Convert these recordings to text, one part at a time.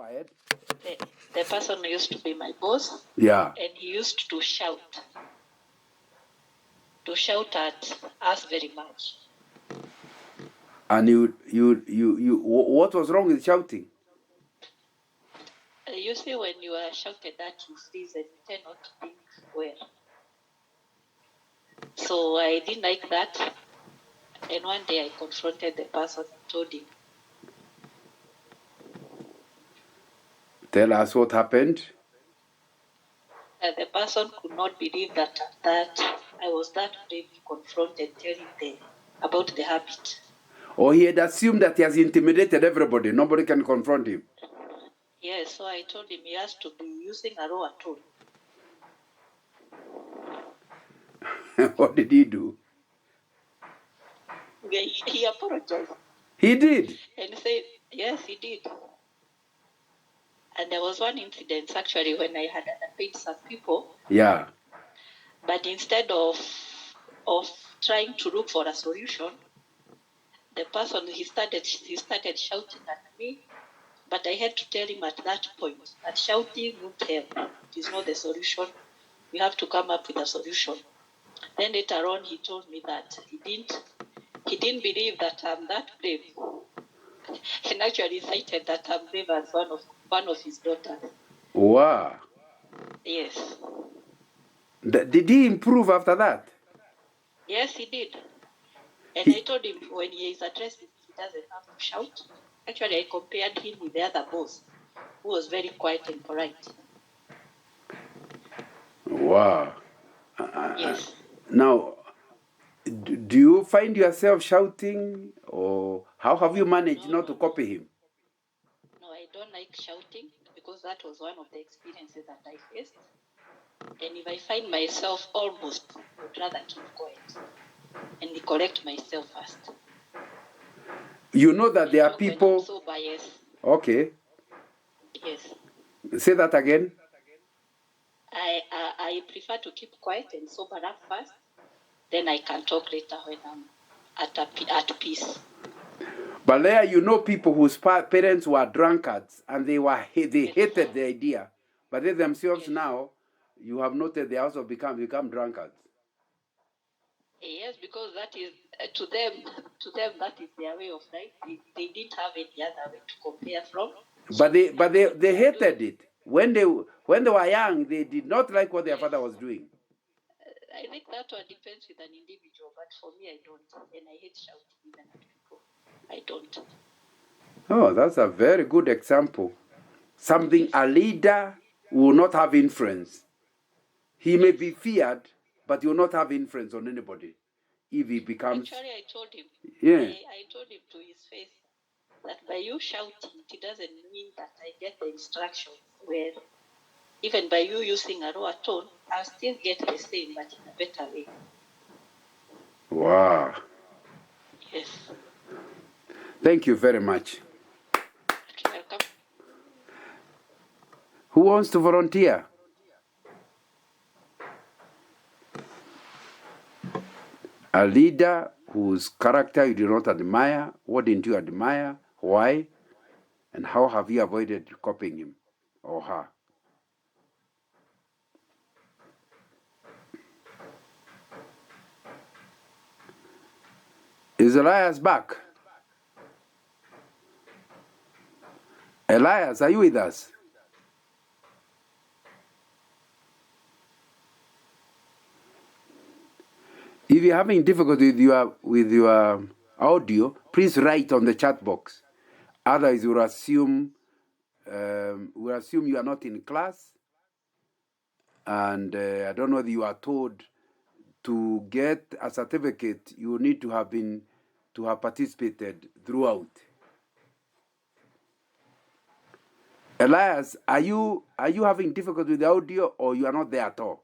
ahead. The person used to be my boss. Yeah. And he used to shout at us very much. And you what was wrong with shouting? You see, when you are shouted at, you freeze and you tend not to think well. So I didn't like that. And one day I confronted the person and told him. Tell us what happened. The person could not believe that I was that brave to confront and tell him about the habit. Or he had assumed that he has intimidated everybody. Nobody can confront him. Yes, so I told him he has to be using a raw tone. What did he do? He apologized. He did? And said, yes, he did. And there was one incident, actually, when I had paid some people. Yeah. But instead of trying to look for a solution, the person, he started shouting at me. But I had to tell him at that point that shouting won't help. It is not the solution. We have to come up with a solution. Then later on, he told me that he didn't believe that I'm that brave. And actually cited that I'm brave as one of his daughters. Wow. Yes. Did he improve after that? Yes, he did. And I told him when he is addressed, he doesn't have to shout. Actually, I compared him with the other boss, who was very quiet and polite. Wow. Yes. Now, do you find yourself shouting, or how have you managed not to copy him? No, I don't like shouting because that was one of the experiences that I faced. And if I find myself almost, I would rather keep quiet and correct myself first. You know that there are people. Sober, yes. Okay. Yes. Say that again. I prefer to keep quiet and sober up first. Then I can talk later when I'm at peace. But there, you know, people whose parents were drunkards and they hated the idea, but they themselves now, you have noted they also become drunkards. Yes, because that is to them that is their way of life. They didn't have any other way to compare from. But they hated it when they were young. They did not like what their father was doing. I think that one depends with an individual, but for me, I don't, and I hate shouting even at people. I don't. Oh, that's a very good example. Something a leader will not have influence. He may be feared, but he will not have influence on anybody if he becomes. Actually, I told him. Yeah. I told him to his face that by you shouting, it doesn't mean that I get the instructions. Where even by you using a raw tone, I'll still get the same, but in a better way. Wow. Yes. Thank you very much. You're welcome. Who wants to volunteer? A leader whose character you do not admire. What didn't you admire? Why? And how have you avoided copying him or her? Is Elias back? Elias, are you with us? If you're having difficulty with your audio, please write on the chat box. Otherwise, we'll assume you are not in class, and I don't know whether you are told to get a certificate. You need to have participated throughout. Elias, are you having difficulty with the audio, or you are not there at all?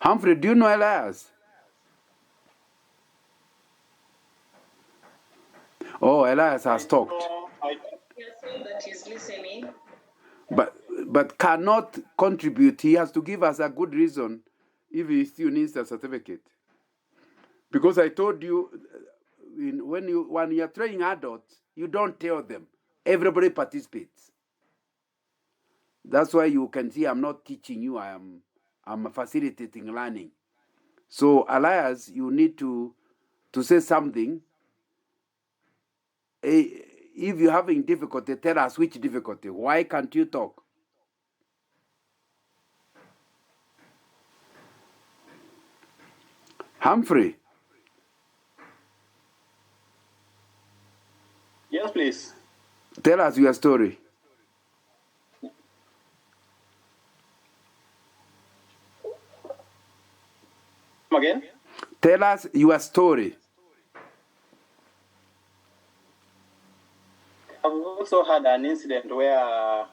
Humphrey, do you know Elias? Oh, Elias has talked. That he's listening. But cannot contribute. He has to give us a good reason if he still needs a certificate. Because I told you, when you're training adults, you don't tell them. Everybody participates. That's why you can see I'm not teaching you. I'm facilitating learning. So Elias, you need to say something. If you're having difficulty, tell us which difficulty. Why can't you talk? Humphrey, Yes, please. tell us your story. Come again? Tell us your story. I've also had an incident where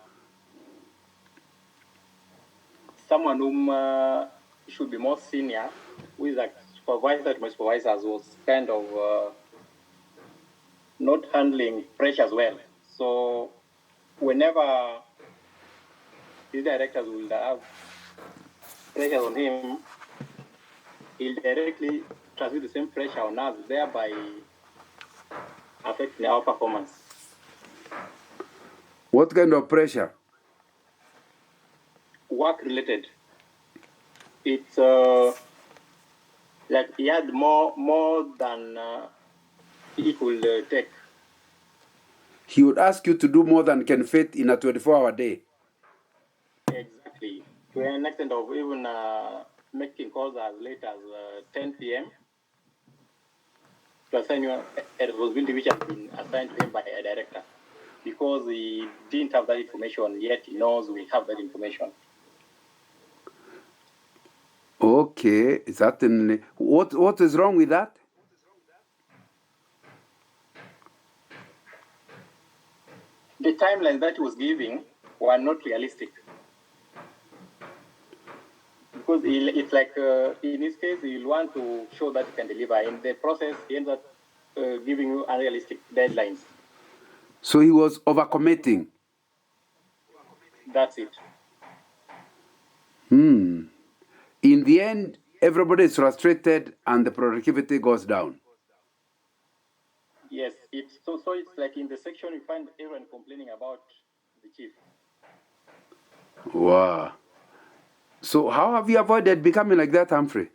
someone whom should be more senior, who is a supervisor to my supervisors, was kind of not handling pressure as well. So whenever these directors will have pressure on him, he'll directly transmit the same pressure on us, thereby affecting our performance. What kind of pressure? Work related. It's like he had more than he could take. He would ask you to do more than can fit in a 24-hour day. Exactly. To an extent of even making calls as late as 10 p.m. to assign you a responsibility which has been assigned to him by a director. Because he didn't have that information, yet he knows we have that information. Okay, certainly. What is wrong with that? The timelines that he was giving were not realistic. Because it's like, in this case, he'll want to show that he can deliver. In the process, he ends up giving you unrealistic deadlines. So he was overcommitting. That's it. In the end, everybody is frustrated and the productivity goes down. Yes, so it's like in the section you find everyone complaining about the chief. Wow. So how have you avoided becoming like that, Humphrey?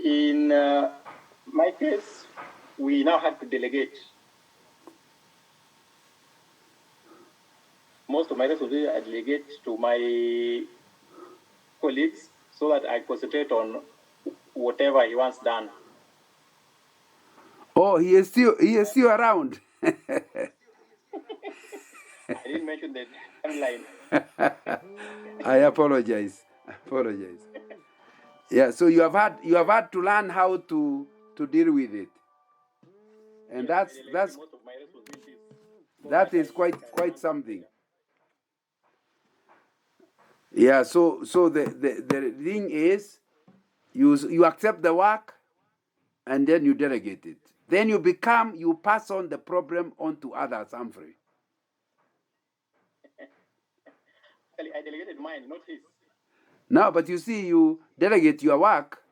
In my case, we now have to delegate. Most of my responsibility I delegate to my colleagues so that I concentrate on whatever he wants done. Oh, he is still around. I didn't mention the timeline. I apologize. Yeah, so you have had to learn how to deal with it, and Yes, that's most of my responsibilities. that is quite something. Yeah. So the thing is, you accept the work, and then you delegate it. Then you pass on the problem on to others, Humphrey. I delegated mine, not his. No, but you see, you delegate your work.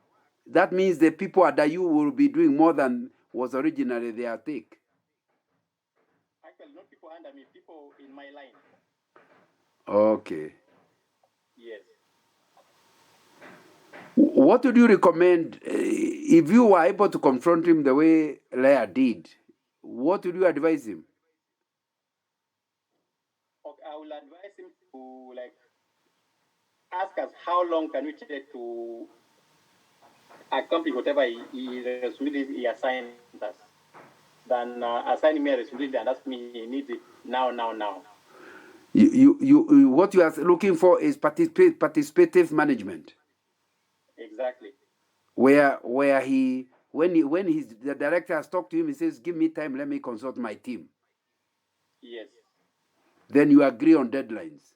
That means the people under you will be doing more than was originally their take. Actually, not people under me, people in my line. Okay. Yes. What would you recommend if you were able to confront him the way Leah did? What would you advise him? Okay, I will advise him to ask us how long can we take to accomplish whatever responsibility he assigns us, than assigning me a responsibility and ask me he needs it now. You what you are looking for is participative management. Exactly. Where the director has talked to him, he says, "Give me time, let me consult my team." Yes. Then you agree on deadlines.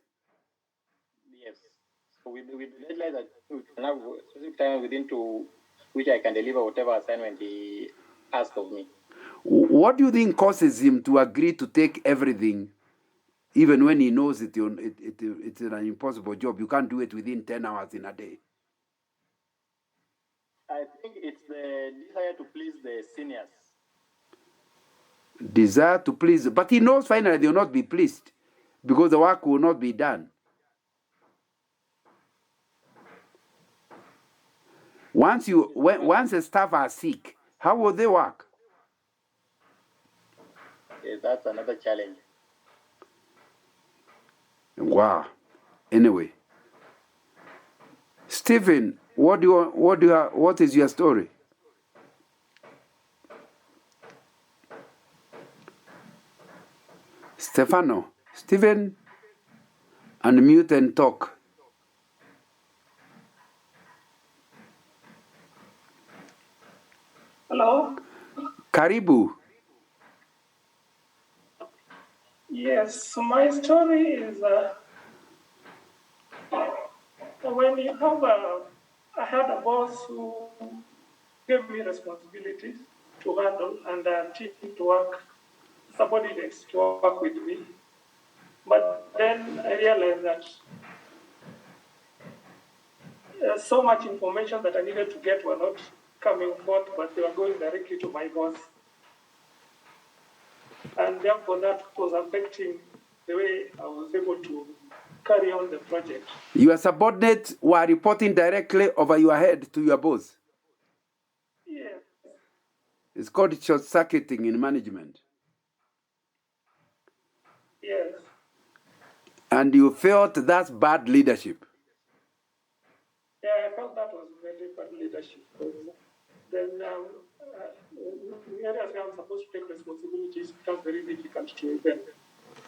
Yes. So with the deadline that we can have specific time within to which I can deliver whatever assignment he asks of me. What do you think causes him to agree to take everything, even when he knows it's an impossible job? You can't do it within 10 hours in a day. I think it's the desire to please the seniors. Desire to please, but he knows finally they will not be pleased because the work will not be done. Once the staff are sick, how will they work? Okay, that's another challenge. Wow. Anyway, Stephen, what is your story? Stefano, Stephen, unmute and talk. Hello? Karibu. Yes, so my story is when you have I had a boss who gave me responsibilities to handle and a team to work, subordinates to work with me. But then I realized that so much information that I needed to get were not coming forth, but they were going directly to my boss. And therefore, that was affecting the way I was able to carry on the project. Your subordinates were reporting directly over your head to your boss. Yes. It's called short-circuiting in management. Yes. And you felt that's bad leadership. Yeah, I felt that was very bad leadership. Then in areas where I'm supposed to take responsibilities, it becomes very difficult to even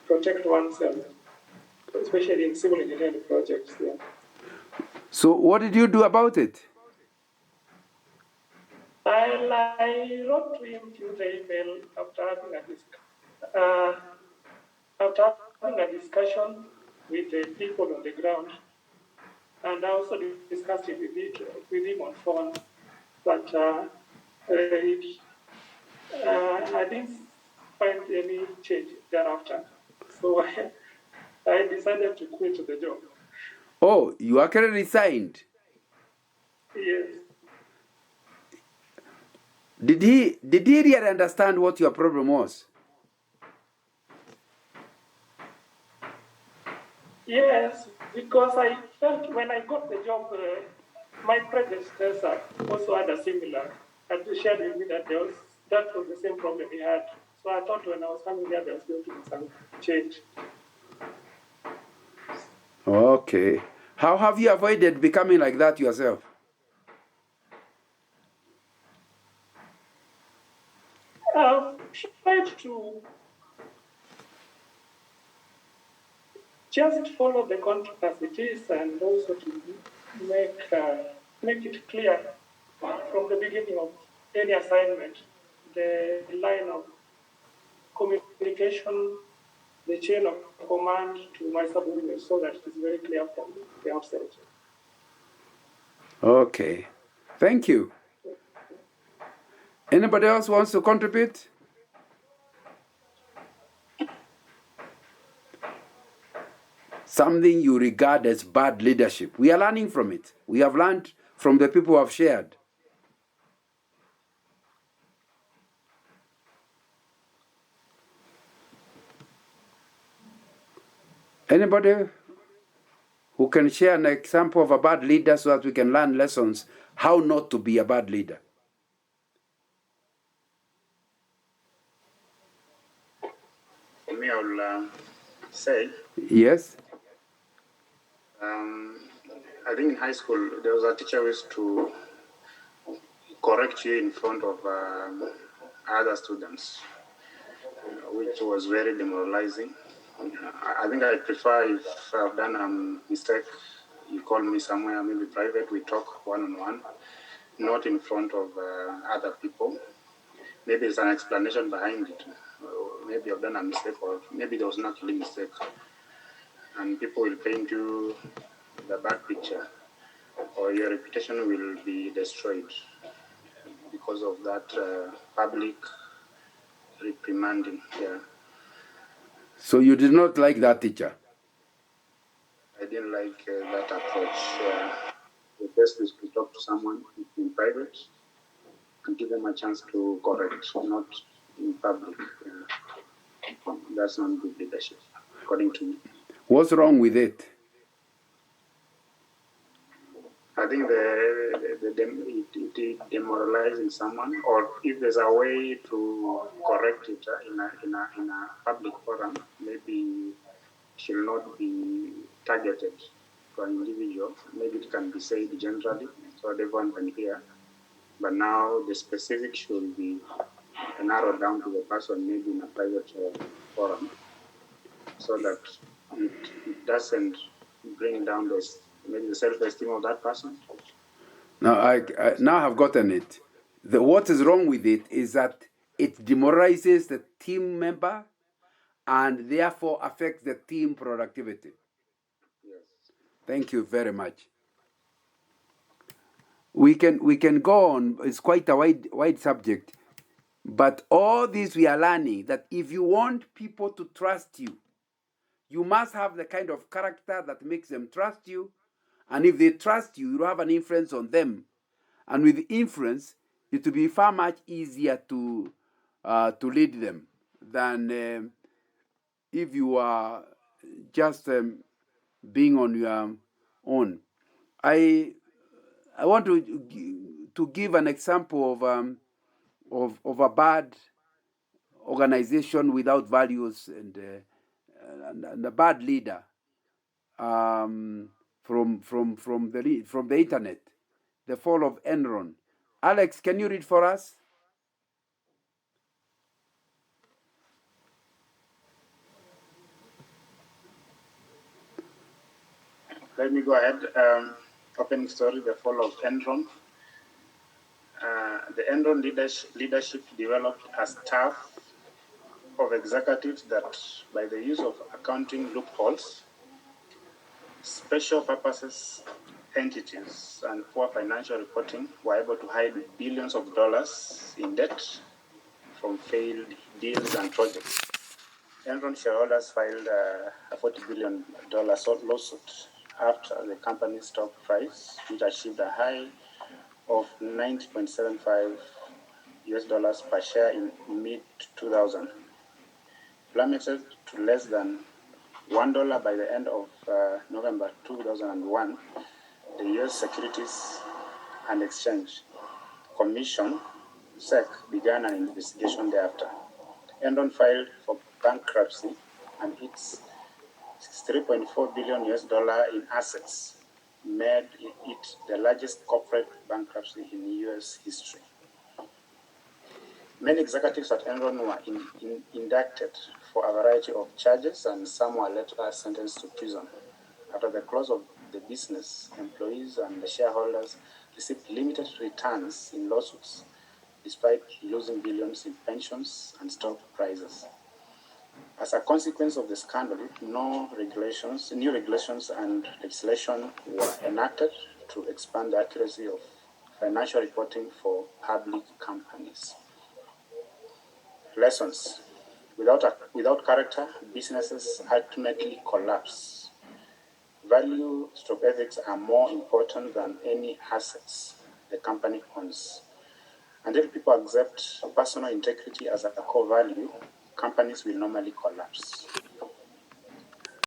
protect oneself, especially in civil engineering projects. Yeah. So what did you do about it? I wrote to him through the email after having a discussion with the people on the ground, and I also discussed it with him on phone, but I didn't find any change thereafter. So I decided to quit the job. Oh, you actually resigned. Yes. Did he really understand what your problem was? Yes, because I felt when I got the job, my predecessor also had a similar, and he shared with me that that was the same problem he had. So I thought when I was coming here, there was going to be some change. Okay. How have you avoided becoming like that yourself? I've tried to just follow the contract as it is, and also to make it clear from the beginning of any assignment, the line of communication, the chain of command to my subordinates, so that it is very clear from the outset. Okay. Thank you. Anybody else wants to contribute? Something you regard as bad leadership. We are learning from it. We have learned from the people who have shared. Anybody who can share an example of a bad leader so that we can learn lessons how not to be a bad leader? For me, I will say. Yes? I think in high school, there was a teacher who used to correct you in front of other students, which was very demoralizing. I think I prefer if I've done a mistake, you call me somewhere, maybe private, we talk one-on-one, not in front of other people. Maybe there's an explanation behind it. Maybe I've done a mistake, or maybe there was not actually a mistake. And people will paint you the bad picture, or your reputation will be destroyed because of that public reprimanding. Yeah. So you did not like that teacher? I didn't like that approach. Yeah. the best is to talk to someone in private and give them a chance to correct, not in public. That's not good leadership, according to me. What's wrong with it? I think it demoralizing someone, or if there's a way to correct it in a public forum, maybe it should not be targeted to an individual. Maybe it can be said generally so that everyone can hear. But now the specific should be narrowed down to the person, maybe in a private forum, so that it doesn't bring down maybe the self-esteem of that person. Now I now have gotten it. What is wrong with it is that it demoralizes the team member and therefore affects the team productivity. Yes. Thank you very much. We can go on. It's quite a wide subject, but all this we are learning that if you want people to trust you, you must have the kind of character that makes them trust you, and if they trust you, you have an influence on them, and with influence, it will be far much easier to lead them than if you are just being on your own. I want to give an example of a bad organization without values and a bad leader from the internet. The fall of Enron. Alex, can you read for us? Let me go ahead. Opening story, the fall of Enron. The Enron leadership developed a staff of executives that, by the use of accounting loopholes, special purposes entities, and poor financial reporting, were able to hide billions of dollars in debt from failed deals and projects. Enron shareholders filed a $40 billion lawsuit after the company's stock price, which achieved a high of $90.75 per share in mid-2000, plummeted to less than $1 by the end of November 2001. The U.S. Securities and Exchange Commission, SEC, began an investigation thereafter. Enron filed for bankruptcy, and its $63.4 billion in assets made it the largest corporate bankruptcy in U.S. history. Many executives at Enron were indicted for a variety of charges, and some were later sentenced to prison. After the close of the business, employees and the shareholders received limited returns in lawsuits, despite losing billions in pensions and stock prices. As a consequence of the scandal, new regulations and legislation were enacted to expand the accuracy of financial reporting for public companies. Lessons. Without character, businesses ultimately collapse. Value/ethics are more important than any assets the company owns. Until people accept personal integrity as a core value, companies will normally collapse.